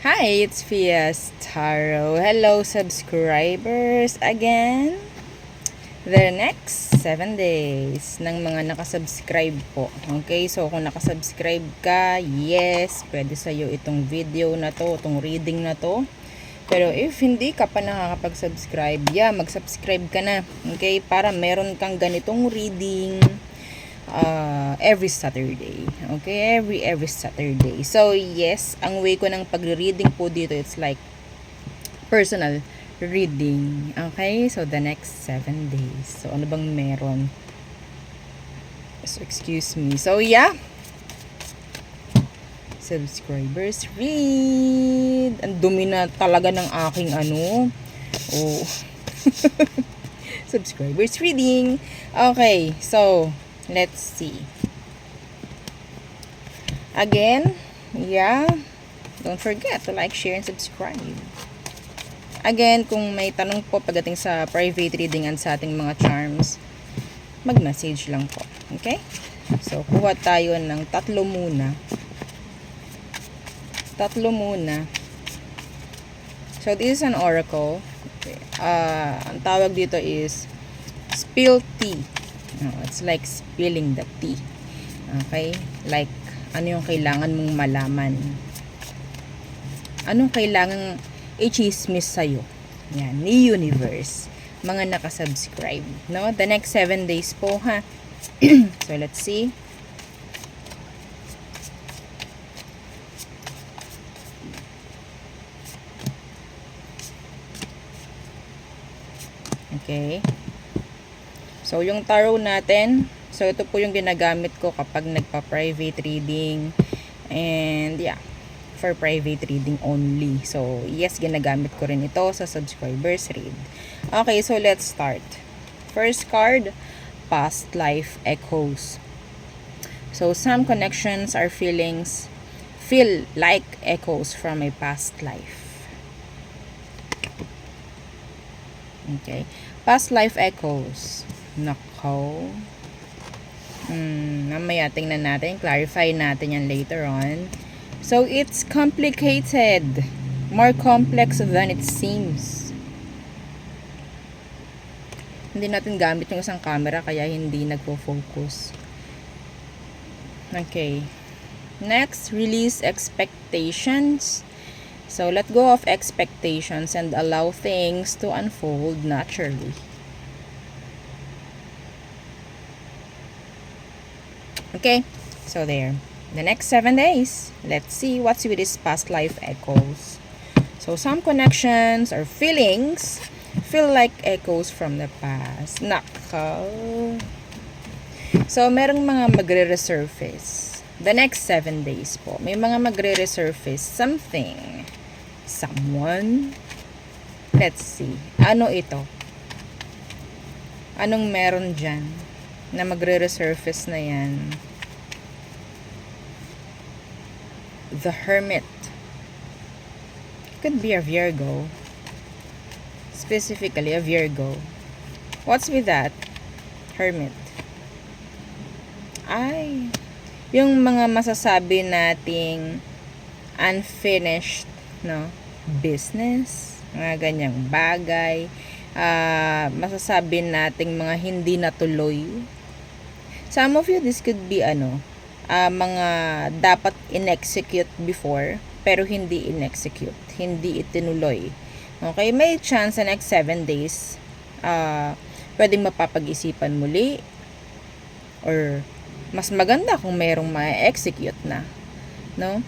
Hi, it's Fias Taro. Hello, subscribers again. The next 7 days ng mga nakasubscribe po. Okay, so kung nakasubscribe ka, yes, pwede sa'yo itong video na to, itong reading na to. Pero if hindi ka pa nakakapag-subscribe, mag-subscribe ka na. Okay, para meron kang ganitong reading every Saturday. Okay, every Saturday. So, yes, ang way ko ng pagre-reading po dito, it's like personal reading. Okay, so the next 7 days. So, ano bang meron? So, excuse me. So, yeah. Subscribers read. Ang dumi na talaga ng aking ano. Oh. Subscribers reading. Okay, so let's see. Again, don't forget to like, share, and subscribe. Again, kung may tanong po pagdating sa private reading and sa ating mga charms, mag-message lang po. Okay? So, kuha tayo ng tatlo muna. So, this is an oracle. Okay. Ang tawag dito is spill tea. It's like spilling the tea. Okay? Like, ano yung kailangan mong malaman? Anong kailangan i-chismis sa'yo? Yan, ni universe. Mga nakasubscribe. No? The next 7 days po, ha? So, let's see. Okay. So, yung tarot natin, so ito po yung ginagamit ko kapag nagpa-private reading. And for private reading only. So, yes, ginagamit ko rin ito sa subscribers read. Okay, so let's start. First card, past life echoes. So, some connections or feelings feel like echoes from a past life. Okay. Past life echoes. Nako. Mamaya tingnan natin. Clarify natin yan later on. So, it's complicated. More complex than it seems. Hindi natin gamit yung isang camera kaya hindi nagpo-focus. Okay. Next, release expectations. So, let go of expectations and allow things to unfold naturally. Okay, so there. The next 7 days, let's see what's with this past life echoes. So, some connections or feelings feel like echoes from the past. Nako. So, merong mga magre-resurface. The next 7 days po, may mga magre-resurface something. Someone. Let's see. Ano ito? Anong meron dyan na magre-resurface na yan? The Hermit. Could be a Virgo. Specifically, a Virgo. What's with that? Hermit. Ay, yung mga masasabi nating unfinished, no? Business, mga ganyang bagay. Masasabi nating mga hindi natuloy. Some of you, this could be mga dapat in-execute before pero hindi in-execute, hindi itinuloy. Okay, may chance sa next 7 days pwedeng mapapag-isipan muli or mas maganda kung mayroong ma-execute na, no?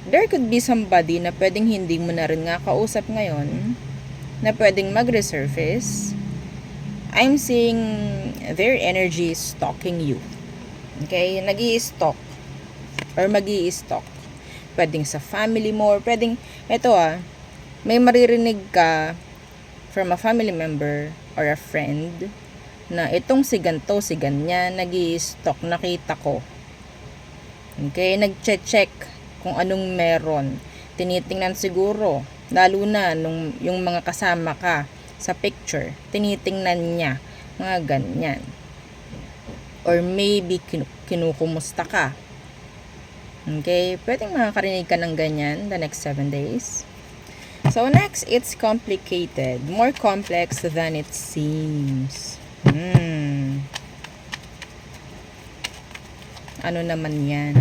There could be somebody na pwedeng hindi mo na rin nga kausap ngayon na pwedeng mag-resurface. I'm seeing their energy is stalking you. Okay, nag-i-stalk or mag-i-stalk. Pwedeng sa family mo or pwedeng, may maririnig ka from a family member or a friend na itong si ganto, si ganyan, nag-i-stalk, nakita ko. Okay, nag-check kung anong meron. Tinitingnan siguro, lalo na nung yung mga kasama ka sa picture, tinitingnan niya, mga ganyan. Or maybe kinukumusta ka. Okay? Pwedeng makakarinig ka ng ganyan the next 7 days. So, next, it's complicated. More complex than it seems. Ano naman yan?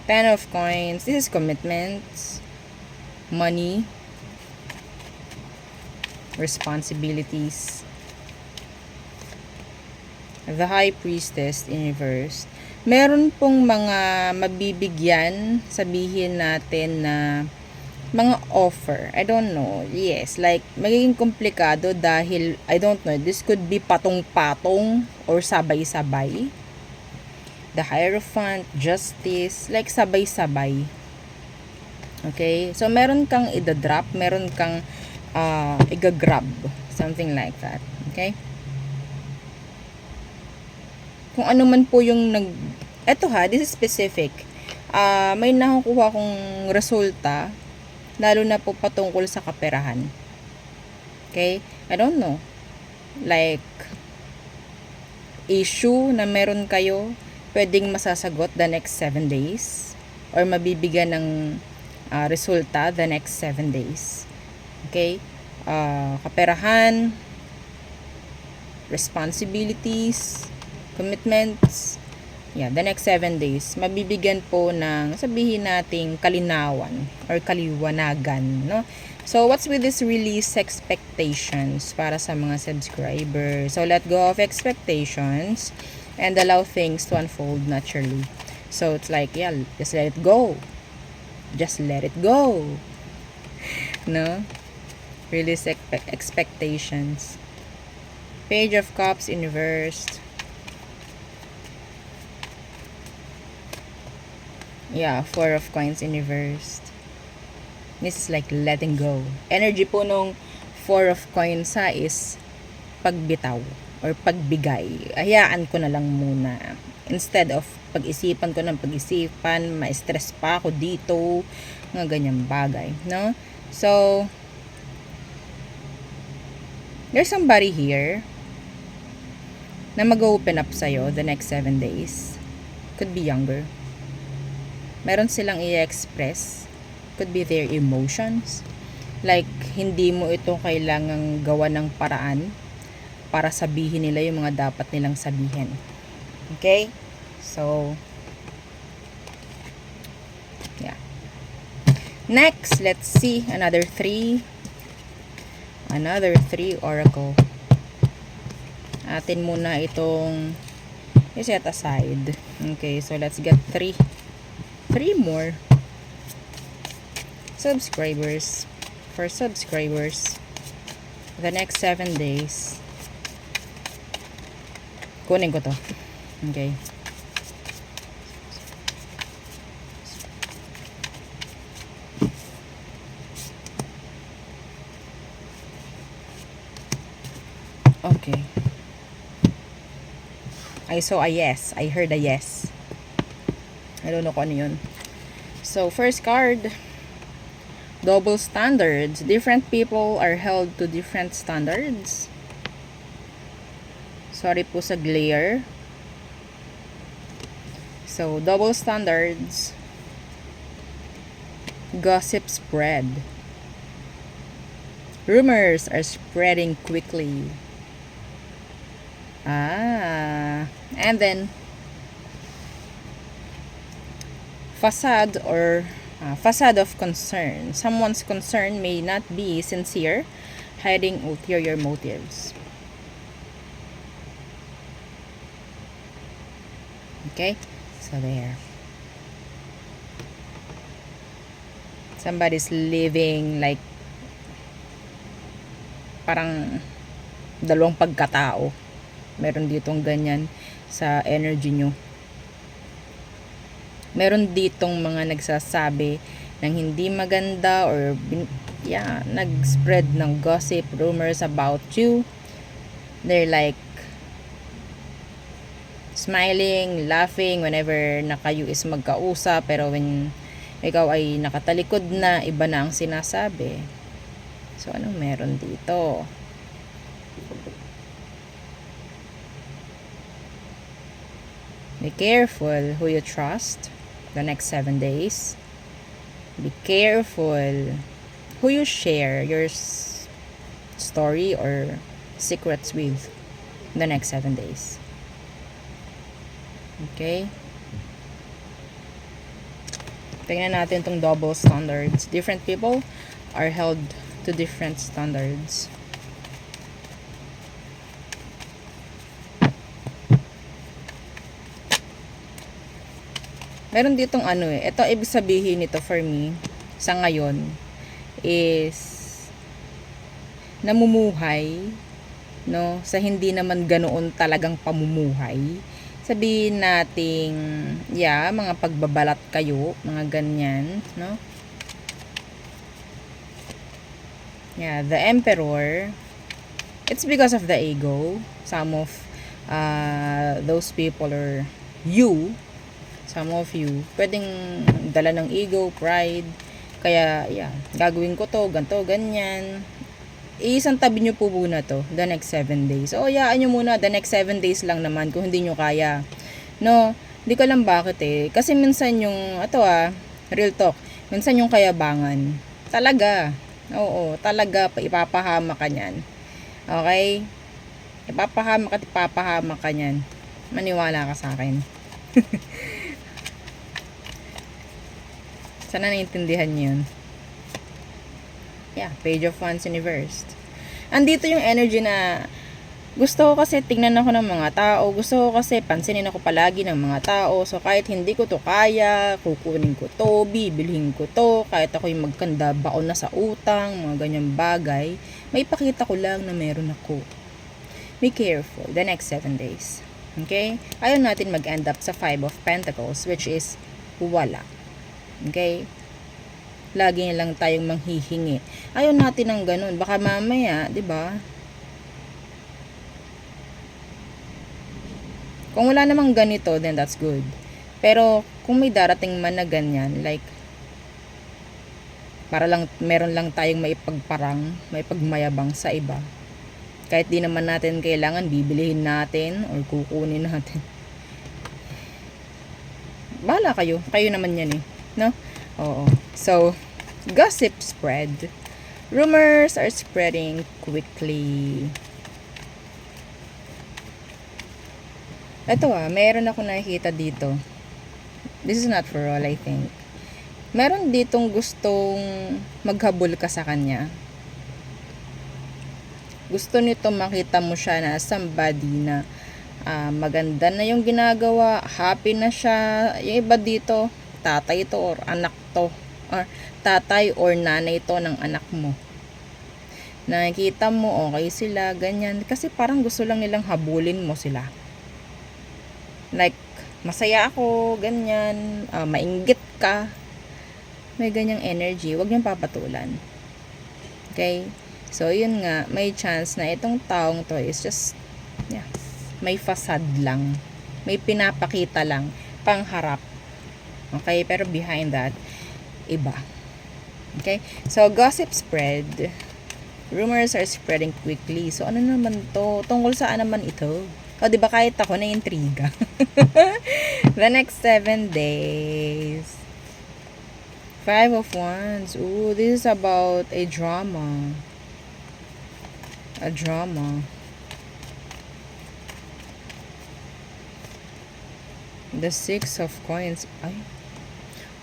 Ten of Coins. This is commitments, money, responsibilities. The High Priestess in reverse. Meron pong mga mabibigyan, sabihin natin na mga offer. I don't know. Yes, like magiging komplikado dahil I don't know. This could be patong-patong or sabay-sabay. The Hierophant, Justice, like sabay-sabay. Okay? So meron kang ida-drop, meron kang iga-grab, something like that. Okay? Kung ano man po yung eto ha, this is specific. May nakukuha kong resulta, lalo na po patungkol sa kaperahan. Okay? I don't know. Like, issue na meron kayo, pwedeng masasagot the next 7 days. Or mabibigyan ng resulta the next 7 days. Okay? Kaperahan, responsibilities, commitments, the next 7 days, mabibigyan po ng, sabihin nating kalinawan or kaliwanagan, no? So, what's with this release expectations para sa mga subscribers? So, let go of expectations and allow things to unfold naturally. So, it's like, just let it go. Just let it go. No? Release expectations. Page of Cups in reverse. Four of Coins in reverse. This is like letting go. Energy po nung Four of Coins is pagbitaw or pagbigay. Hayaan ko na lang muna. Instead of pag-isipan ko ng pag-isipan, ma-stress pa ako dito, mga ganyang bagay, no? So, there's somebody here na mag-open up sa'yo the next 7 days. Could be younger. Meron silang i-express. Could be their emotions. Like, hindi mo ito kailangang gawa ng paraan para sabihin nila yung mga dapat nilang sabihin. Okay? So, next, let's see another 3 oracle. Atin muna itong i-set aside. Okay, so let's get 3 more subscribers. For subscribers, the next 7 days. Kunin ko to. Okay. Okay. I saw a yes. I heard a yes. I don't know kung ano yun. So, first card. Double standards. Different people are held to different standards. Sorry po sa glare. So, double standards. Gossip spread. Rumors are spreading quickly. And then facade of concern. Someone's concern may not be sincere, hiding ulterior motives. Okay, so there. Somebody's living like parang dalawang pagkatao. Meron ditong ganyan sa energy nyo. Meron ditong mga nagsasabi ng hindi maganda or nag-spread ng gossip, rumors about you. They're like smiling, laughing whenever na kayo is magkausap, pero when ikaw ay nakatalikod na, iba na ang sinasabi. So, anong meron dito? Be careful who you trust the next 7 days. Be careful who you share your story or secrets with the next 7 days. Okay? Tingnan natin tong double standards. Different people are held to different standards. Meron ditong ano eh. Ito ibig sabihin nito for me sa ngayon is namumuhay, no, sa hindi naman ganoon talagang pamumuhay. Sabihin nating, mga pagbabalat kayo, mga ganyan, no? Yeah, the Emperor, it's because of the ego. Some of those people or some of you, pwedeng dala ng ego, pride, kaya, gagawin ko to, ganto, ganyan. Isang tabi nyo po muna to, the next 7 days. O, hayaan nyo muna, the next 7 days lang naman, kung hindi nyo kaya. No, hindi ko alam bakit eh. Kasi minsan yung, real talk, minsan yung kayabangan. Talaga, oo, talaga, ipapahama ka nyan. Okay? Ipapahama ka nyan. Maniwala ka sa akin. Sana naintindihan nyo yun. Yeah, Page of Wands Universe. Andito yung energy na gusto ko kasi tingnan ako ng mga tao. Gusto ko kasi pansinin ako palagi ng mga tao. So, kahit hindi ko to kaya, kukunin ko to, bibilhin ko to, kahit ako yung magkanda, baon na sa utang, mga ganyang bagay, may pakita ko lang na meron ako. Be careful the next 7 days. Okay? Ayaw natin mag-end up sa 5 of Pentacles, which is wala. Okay? Lagi lang tayong manghihingi. Ayaw natin ng ganun. Baka mamaya, 'di ba? Kung wala namang ganito, then that's good. Pero kung may darating man na ganyan, like para lang meron lang tayong maipagparang, maipagmayabang sa iba. Kahit di naman natin kailangan bibilihin natin or kukunin natin. Bahala kayo. Kayo naman 'yan eh, no? Oo. So, gossip spread. Rumors are spreading quickly. Ito meron ako nakikita dito. This is not for all, I think. Meron ditong gustong maghabol ka sa kanya. Gusto nito makita mo siya na somebody na maganda na yung ginagawa, happy na siya. Yung iba dito, tatay to or anak to, or tatay or nanay to ng anak mo. Nakikita mo, okay sila, ganyan. Kasi parang gusto lang nilang habulin mo sila. Like, masaya ako, ganyan, mainggit ka. May ganyang energy, huwag niyong papatulan. Okay? So, yun nga, may chance na itong taong to is just, may facade lang. May pinapakita lang, pangharap. Okay, pero behind that, iba. Okay, so gossip spread. Rumors are spreading quickly. So, ano naman to? Tungkol saan naman ito? O, diba kahit ako na-intriga? The next 7 days. 5 of Wands. Ooh, this is about a drama. A drama. The 6 of Coins.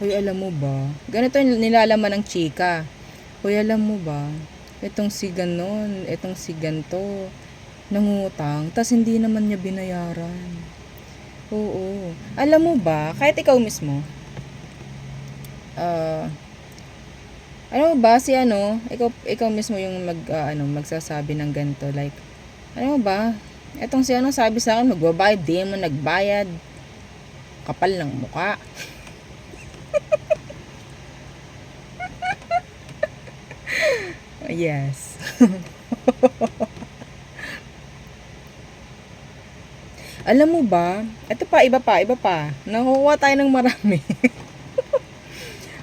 Hoy, alam mo ba? Ganito yung nilalaman ng chika. Hoy, alam mo ba? Itong si ganon, itong si ganto, nangutang, tas hindi naman niya binayaran. Oo. Alam mo ba, kahit ikaw mismo, alam mo ba, ikaw mismo yung magsasabi ng ganto, like, alam mo ba, itong si sabi sa akin, magbabayad, di mo nagbayad, kapal ng muka. Yes. Alam mo ba, ito pa, iba pa. Nakukuha tayo ng marami.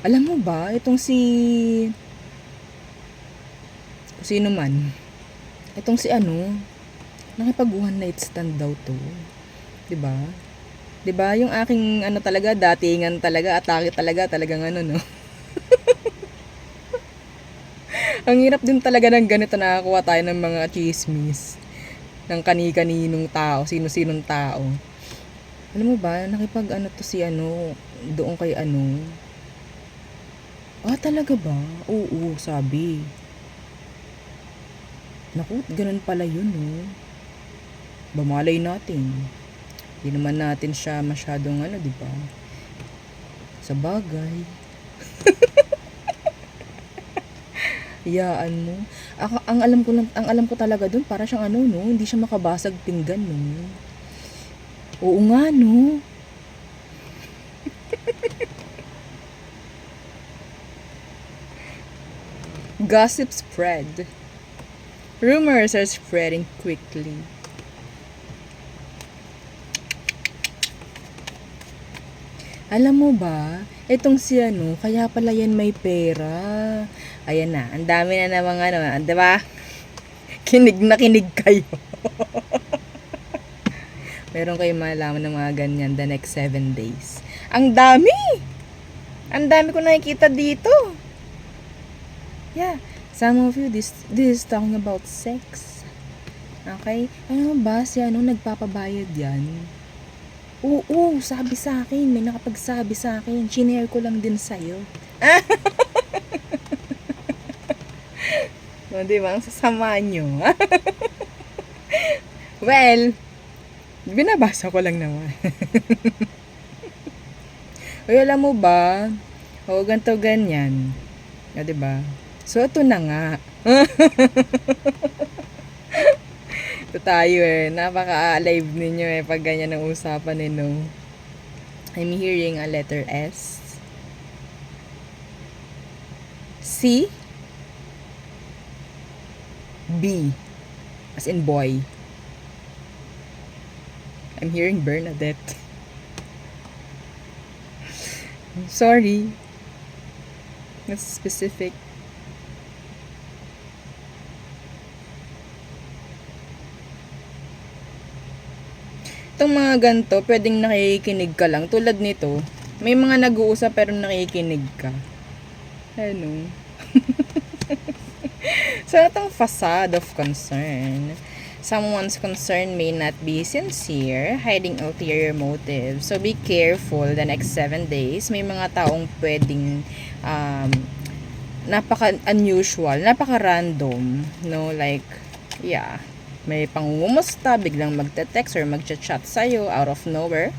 Alam mo ba, itong sino man, itong nakipag one night stand daw to. Diba? 'Di ba? Yung aking ano talaga, datingan talaga, atake talaga, talagang ano, no. Ang hirap din talaga ng ganito, nakakuha tayo ng mga chismis ng kani-kaninong tao, sino-sinong tao. Alam mo ba, nakipag ano to si ano, doon kay ano. Ah, talaga ba? Oo, sabi. Naku, ganun pala yun, no. Bamalay natin. Hindi naman natin siya masyadong ano, di ba? Sa bagay. Iyaan mo. Ang alam ko talaga doon, para siyang ano, no, hindi siya makabasag pinggan, no. Oo nga, no. Gossip spread. Rumors are spreading quickly. Alam mo ba, itong si ano, kaya pala yan may pera. Ayan na, ang dami na namang ano, di ba? Kinig na kinig kayo. Meron kayong malaman ng mga ganyan the next 7 days. Ang dami! Ang dami ko nakikita dito. Yeah, some of you, this is talking about sex. Okay? Ano ba, si ano, nagpapabayad yan? Oo, sabi sa akin, may nakapagsabi sa akin. Shinare ko lang din sa'yo. No, di ba? Ang sasama nyo. Well, binabasa ko lang naman. Uy, alam mo ba? O, ganito ganyan. O, di ba? So, ito na nga. Ito tayo eh. Napaka-alive ninyo eh pag ganyan ang usapan ninyo. I'm hearing a letter S. C. B. As in boy. I'm hearing Bernadette. Sorry. That's specific. Itong mga ganito, pwedeng nakikinig ka lang. Tulad nito, may mga nag-uusap pero nakikinig ka. Ano? So, itong facade of concern. Someone's concern may not be sincere, hiding ulterior motives. So, be careful the next 7 days. May mga taong pwedeng napaka-unusual, napaka-random, no? Like, yeah. May pangungumusta, biglang magte-text or magchat-chat sa'yo out of nowhere.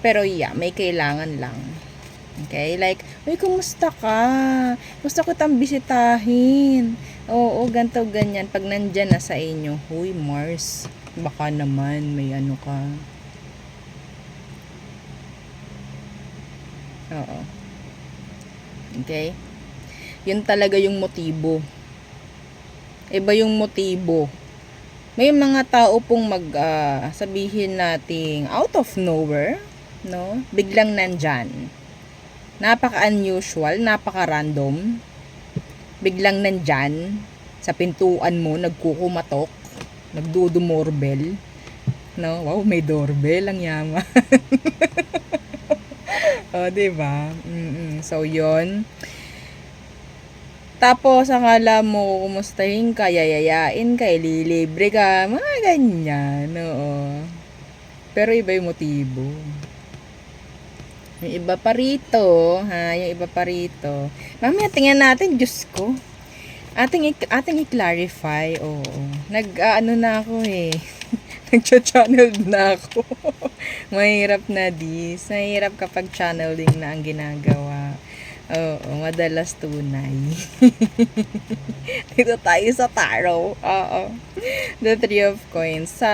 Pero yeah, may kailangan lang. Okay? Like, uy, kumusta ka? Gusto ko tang bisitahin. Oo, ganto ganyan. Pag nandyan na sa inyo, huy, Mars, baka naman may ano ka. Oo. Okay? Yun talaga yung motibo. Iba yung motibo. May mga tao pong sabihin nating out of nowhere, no? Biglang nandyan. Napaka-unusual, napaka-random. Biglang nandyan sa pintuan mo, nagkukumatok, nagdudumoorbell. No? Wow, may doorbell, ang yaman. O, diba? So, yon. Tapos, akala mo, kumustahin ka, yayayain ka, ililibre ka, mga ganyan, oo. Pero iba yung motibo. Yung iba pa rito, ha, yung iba pa rito. Mamaya, tingnan natin, Diyos ko. Ating i-clarify, oo. Nag-ano na ako eh. Nag-channel na ako. Mahirap na dis. Mahirap kapag channeling na ang ginagawa. Oo, madalas tunay. Dito tayo sa tarot. Oo. The Three of Coins. Sa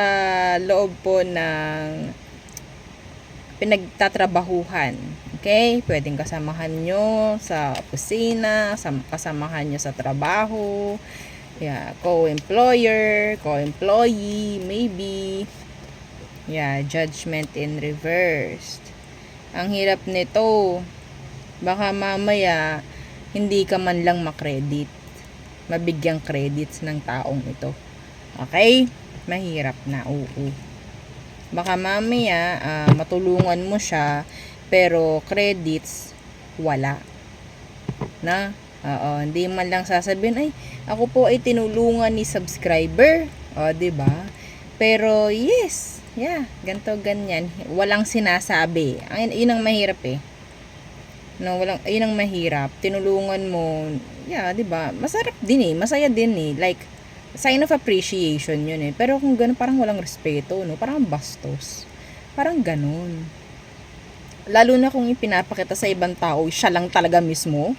loob po ng pinagtatrabahuhan. Okay? Pwedeng kasamahan nyo sa opisina, kasamahan nyo sa trabaho. Yeah, co-employer, co-employee, maybe. Yeah, judgment in reversed. Ang hirap nito. Baka mamaya, hindi ka man lang makredit. Mabigyang credits ng taong ito. Okay? Mahirap na, oo. Baka mamaya, matulungan mo siya, pero credits, wala. Na? Oo, hindi man lang sasabihin, ay, ako po ay tinulungan ni subscriber. O, diba? Pero, yes, yeah, ganto ganyan. Walang sinasabi. Yun ang mahirap eh. No, yun ang mahirap. Tinulungan mo, yeah, diba? Masarap din eh, masaya din eh. Like, sign of appreciation yun eh. Pero kung gano'n, parang walang respeto, no? Parang bastos. Parang ganun. Lalo na kung ipinapakita sa ibang tao, siya lang talaga mismo,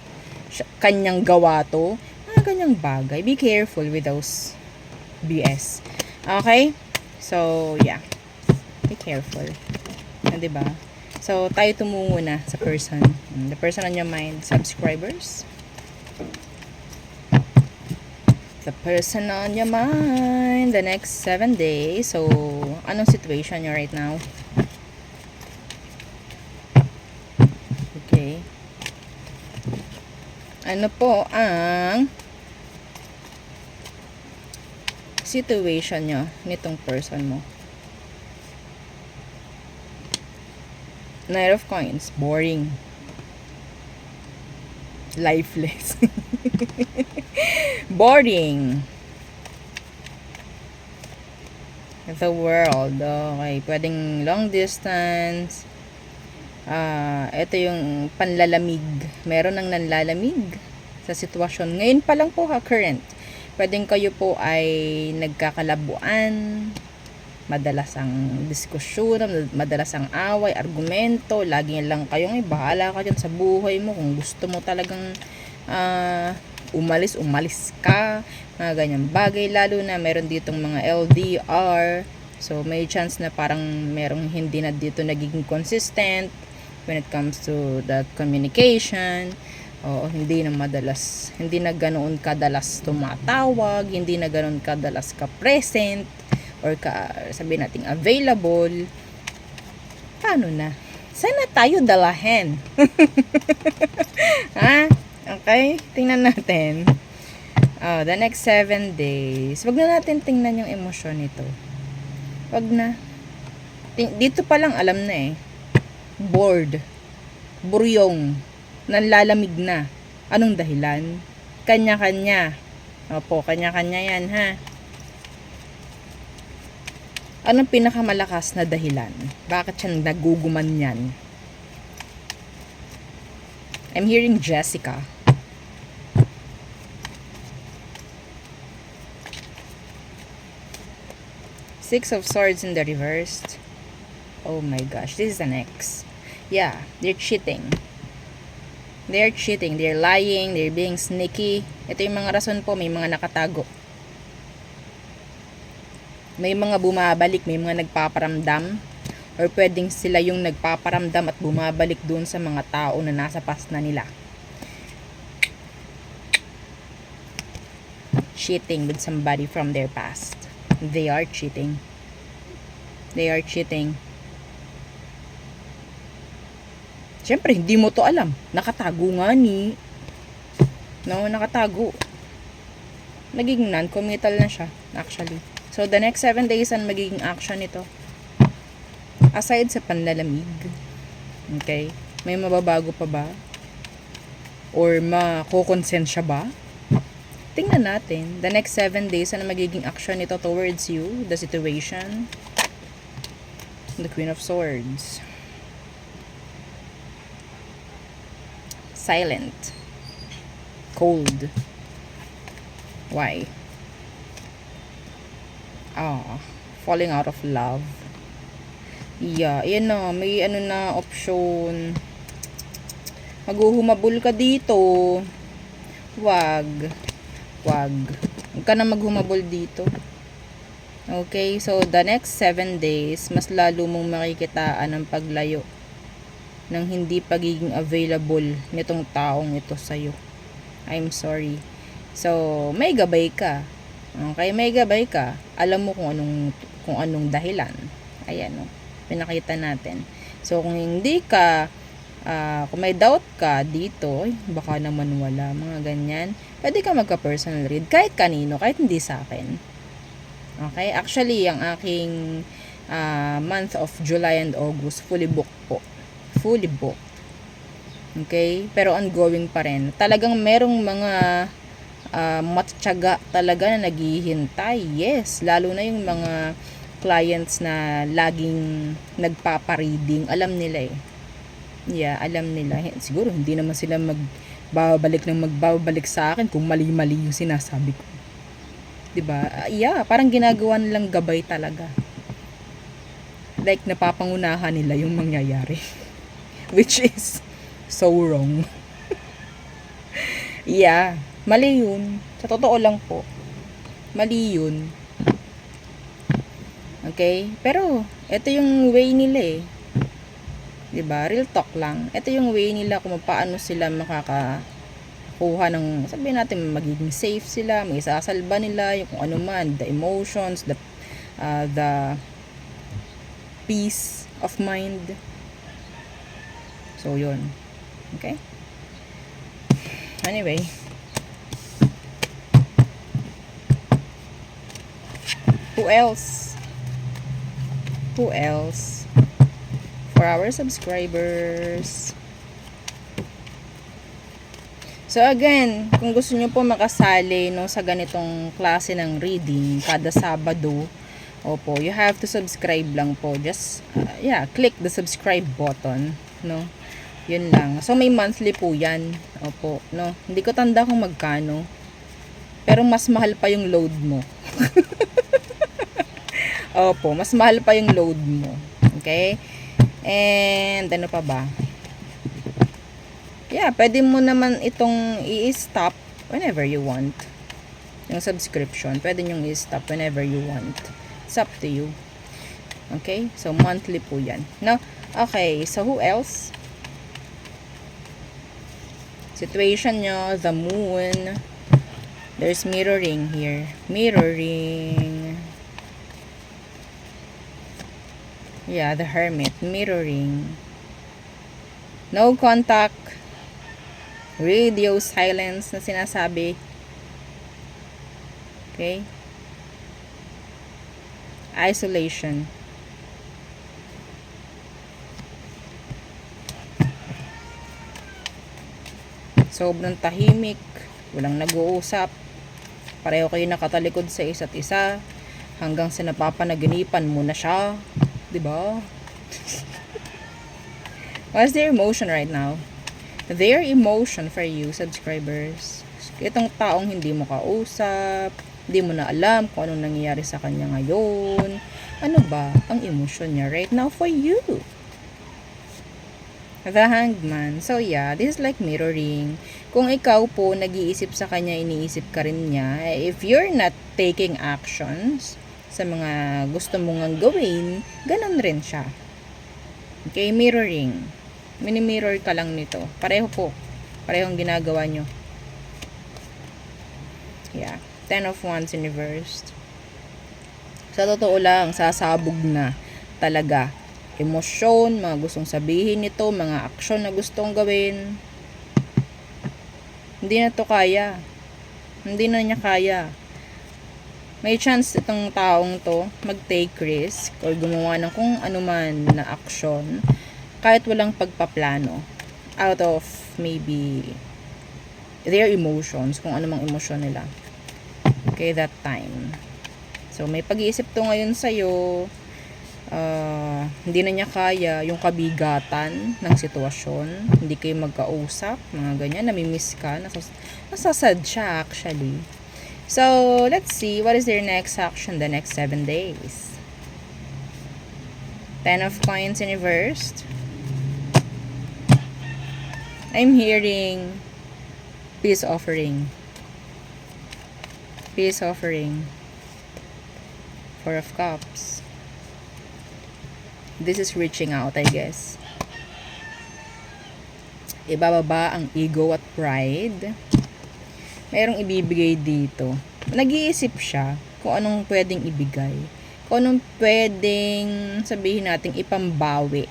kanyang gawa to, ganyang bagay. Be careful with those BS. Okay? So, yeah. Be careful. Diba? So, tayo tumungo na sa person. The person on your mind, subscribers. The person on your mind, the next 7 days. So, anong situation nyo right now? Okay. Ano po ang situation nyo nitong person mo? Knight of Coins, boring. Lifeless. Boring. The world. Okay. Pwedeng long distance. Ito yung panlalamig. Meron ng nanlalamig sa sitwasyon. Ngayon pa lang po current. Pwedeng kayo po ay nagkakalabuan. Madalas ang diskusyon, madalas ang away, argumento, lagi lang kayong bahala ka dyan sa buhay mo. Kung gusto mo talagang umalis ka, mga ganyang bagay. Lalo na meron ditong mga LDR, so may chance na parang merong hindi na dito nagiging consistent when it comes to the communication. Hindi na ganoon kadalas tumatawag, hindi na ganoon kadalas ka present, or sabihin natin available. Paano na? Sana tayo dalahin. Ha? Okay? Tingnan natin. The next 7 days. Wag na natin tingnan yung emosyon nito. Wag na. Dito pa lang alam na eh. Bored. Buryong. Nanlalamig na. Anong dahilan? Kanya-kanya. Opo, kanya-kanya yan ha. Anong pinakamalakas na dahilan? Bakit siya naguguman yan? I'm hearing Jessica. Six of Swords in the reversed. Oh my gosh, this is an ex. Yeah, they're cheating. They're cheating, they're lying, they're being sneaky. Ito yung mga rason po, may mga nakatago. May mga bumabalik, may mga nagpaparamdam, or pwedeng sila yung nagpaparamdam at bumabalik dun sa mga tao na nasa past na nila. Cheating with somebody from their past. They are cheating. They are cheating. Siyempre, hindi mo to alam. Nakatago nga ni. No, nakatago. Nagiging non-committal na siya, actually. So, the next 7 days, ang magiging action nito? Aside sa panlalamig, okay, may mababago pa ba? Or makukonsensya ba? Tingnan natin. The next 7 days, ano magiging action nito towards you, the situation? The Queen of Swords. Silent. Cold. Why? Falling out of love. Yeah, yan na. May option. Maghuhumabol ka dito. Wag ka na maghumabol dito. Okay, so the next 7 days, mas lalo mong makikitaan ang paglayo ng hindi pagiging available nitong taong ito sa'yo. I'm sorry. So, may gabay ka. Okay, may gabay ka. Alam mo kung anong dahilan. Ayan, pinakita natin. So, kung hindi ka, kung may doubt ka dito, baka naman wala, mga ganyan, pwede ka magka-personal read kahit kanino, kahit hindi sa akin. Okay, actually, ang aking month of July and August, fully booked po. Fully booked. Okay? Pero ongoing pa rin. Talagang merong mga matyaga talaga na naghihintay. Yes, lalo na yung mga clients na laging nagpapa-reading. Alam nila eh. Yeah, alam nila. Siguro hindi naman sila magbabalik sa akin kung mali-mali yung sinasabi ko. 'Di ba? Yeah, parang ginagawa nilang gabay talaga. Like napapangunahan nila yung mangyayari. Which is so wrong. Yeah, mali yun. Sa totoo lang po. Mali yun. Okay? Pero, ito yung way nila eh. 'Di ba? Real talk lang. Ito yung way nila kung paano sila makakakuha ng, sabihin natin, magiging safe sila, may isasalba nila, yung kung ano man, the emotions, the peace of mind. So, yun. Okay? Anyway. Who else? Who else? For our subscribers. So again, kung gusto nyo po makasali no, sa ganitong klase ng reading kada Sabado, opo, you have to subscribe lang po. Just, click the subscribe button, no? Yun lang. So may monthly po yan. Opo, no? Hindi ko tanda kung magkano. Pero mas mahal pa yung load mo. Opo, mas mahal pa yung load mo. Okay? And ano pa ba? Yeah, pwede mo naman itong i-stop whenever you want. Yung subscription, pwede nyong i-stop whenever you want. It's up to you. Okay? So, monthly po yan. No? Okay, so who else? Situation nyo, the moon. There's mirroring here. Mirroring. Yeah, the hermit. Mirroring. No contact. Radio silence na sinasabi. Okay? Isolation. Sobrang tahimik. Walang nag-uusap. Pareho kayo nakatalikod sa isa't isa. Hanggang sa napapanaginipan mo na siya. Diba? What's their emotion right now? Their emotion for you, subscribers. Itong taong hindi mo kausap, hindi mo na alam kung anong nangyayari sa kanya ngayon. Ano ba ang emotion niya right now for you? The Hanged Man. So yeah, this is like mirroring. Kung ikaw po nag-iisip sa kanya, iniisip ka rin niya, if you're not taking actions sa mga gusto mong gawin, ganun rin siya. Okay, mirroring. Mini-mirror ka lang nito. Pareho po. Parehong ginagawa nyo. Yeah. 10 of Wands reversed. Sa totoo lang, sasabog na talaga. Emosyon, mga gustong sabihin nito, mga aksyon na gustong gawin. Hindi na to kaya. Hindi na niya kaya. May chance itong taong to mag-take risk or gumawa ng kung anuman na aksyon kahit walang pagpaplano out of maybe their emotions, kung anumang emosyon nila. Okay, that time. So, may pag-iisip to ngayon sa'yo. Hindi na niya kaya yung kabigatan ng sitwasyon. Hindi kayo magkausap, mga ganyan. Namimiss ka. Nasasad siya actually. So, let's see, what is their next action the next 7 days? 10 of Coins in reversed. I'm hearing peace offering. Peace offering. 4 of Cups. This is reaching out, I guess. Ibababa ang ego at pride. Mayroong ibibigay dito. Nag-iisip siya kung anong pwedeng ibigay. Kung anong pwedeng sabihin natin ipambawi.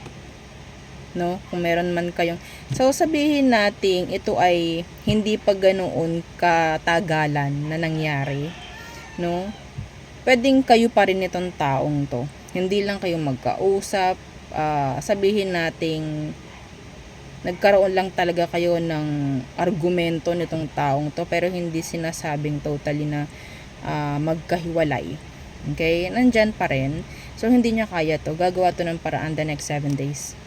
No? Kung meron man kayong... So, sabihin natin ito ay hindi pa ganoon katagalan na nangyari. No? Pwedeng kayo pa rin itong taong to. Hindi lang kayo magkausap, sabihin nating nagkaroon lang talaga kayo ng argumento nitong taong to, pero hindi sinasabing totally na magkahiwalay. Okay? Nandyan pa rin. So, hindi niya kaya to. Gagawa to ng paraan the next 7 days.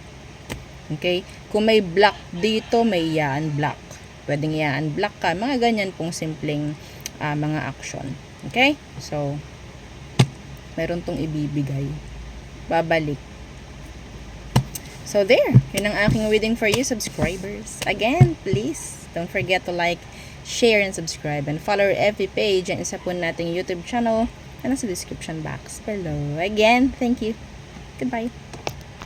Okay? Kung may block dito, may i-unblock. Pwedeng i-unblock ka. Mga ganyan pong simpleng mga action. Okay? So, meron tong ibibigay. Babalik. So, there. Yun ang aking reading for you, subscribers. Again, please, don't forget to like, share, and subscribe. And follow every page and isa po nating YouTube channel na nasa description box below. Again, thank you. Goodbye.